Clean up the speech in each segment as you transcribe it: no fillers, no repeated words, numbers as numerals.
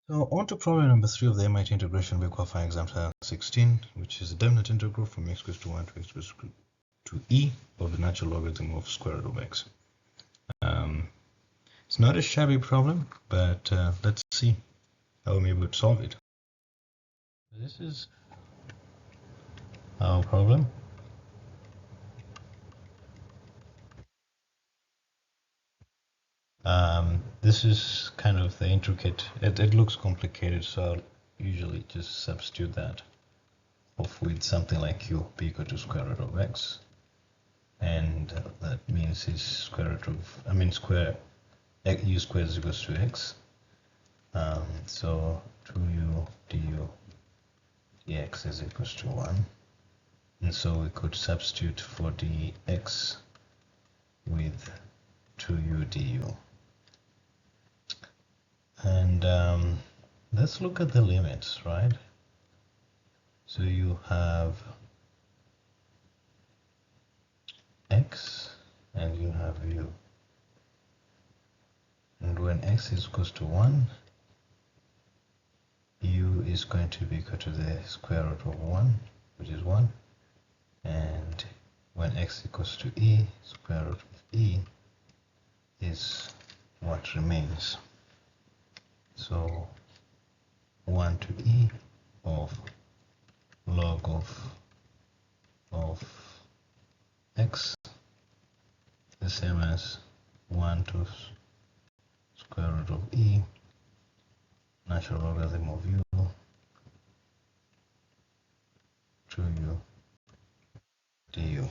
So on to problem number 3 of the MIT integration week qualifying exam 2016, which is a definite integral from x equals to 1 to x equals to e of the natural logarithm of square root of x. It's not a shabby problem, but let's see how I'm able to solve it. This is our problem. This is kind of the intricate, it looks complicated, so I'll usually just substitute that off with something like q be equal to square root of x, and that means it's square root of, square u squared is equals to x, so 2u du dx is equals to 1, and so we could substitute for dx with 2u du. And let's look at the limits, right? So you have x and you have u. And when x is equals to 1, u is going to be equal to the square root of 1, which is 1. And when x equals to e, square root of e is what remains. So 1 to e of log of x the same as 1 to square root of e natural logarithm of u to u du.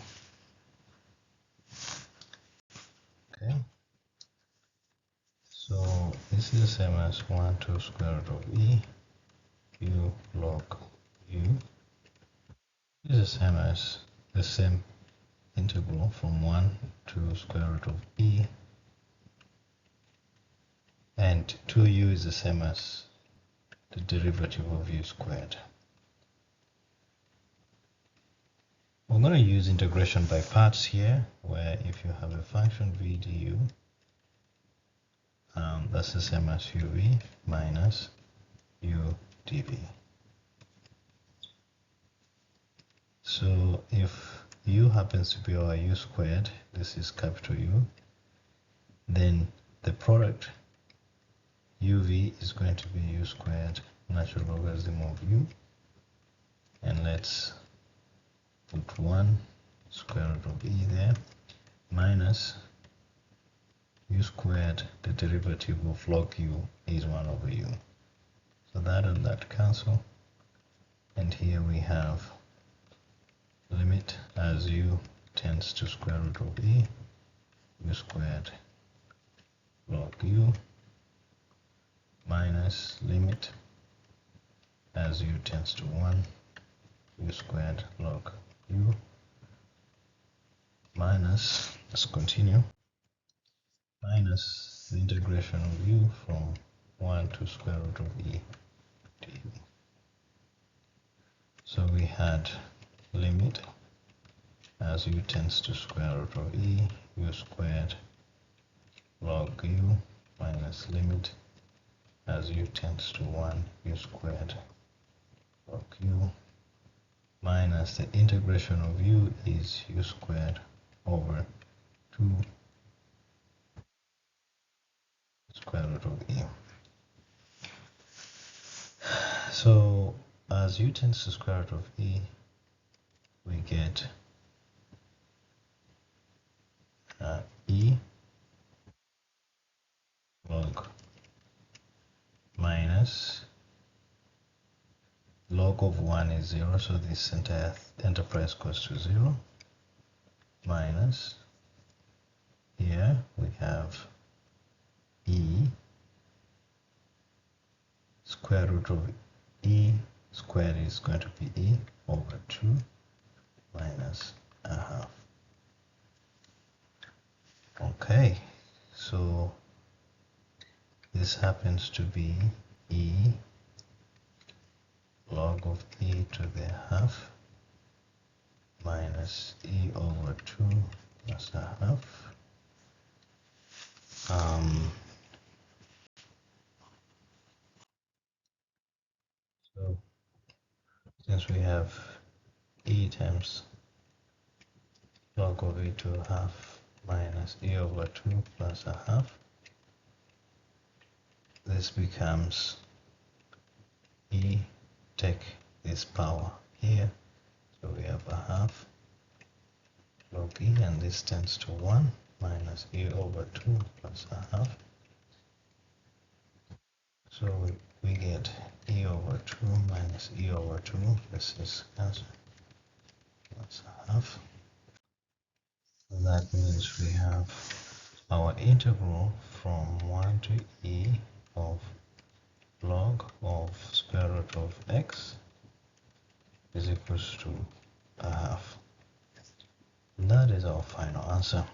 Okay, so this is the same as 1 to square root of e u log u. This is the same as the same integral from 1 to square root of e, and 2u is the same as the derivative of u squared. We're going to use integration by parts here, where if you have a function v du, that's the same as uv minus u dv. So if u happens to be our u squared, this is capital U, then the product uv is going to be u squared natural logarithm of u, and let's put 1 square root of e there, minus u squared, the derivative of log u is 1 over u. So that and that cancel, and here we have limit as u tends to square root of e, u squared log u, minus limit as u tends to 1, u squared log u, minus, let's continue, minus the integration of u from 1 to square root of e du. So we had limit as u tends to square root of e, u squared log u, minus limit as u tends to 1, u squared log u, minus the integration of u is u squared over 2 square root of e. So as u tends to square root of e, we get e log minus log of 1 is 0, so this entire enterprise goes to 0, minus here we have e square root of e squared is going to be e over 2 minus a half. Okay, so this happens to be e log of e to the half minus e over 2 plus a half. So since we have e times log of e to a half minus e over 2 plus a half, this becomes e, take this power here, so we have a half log e, and this tends to 1 minus e over 2 plus a half. So we get e over 2 minus e over 2, this is cancelled, plus a half. So that means we have our integral from 1 to e of log of square root of x is equals to a half. And that is our final answer.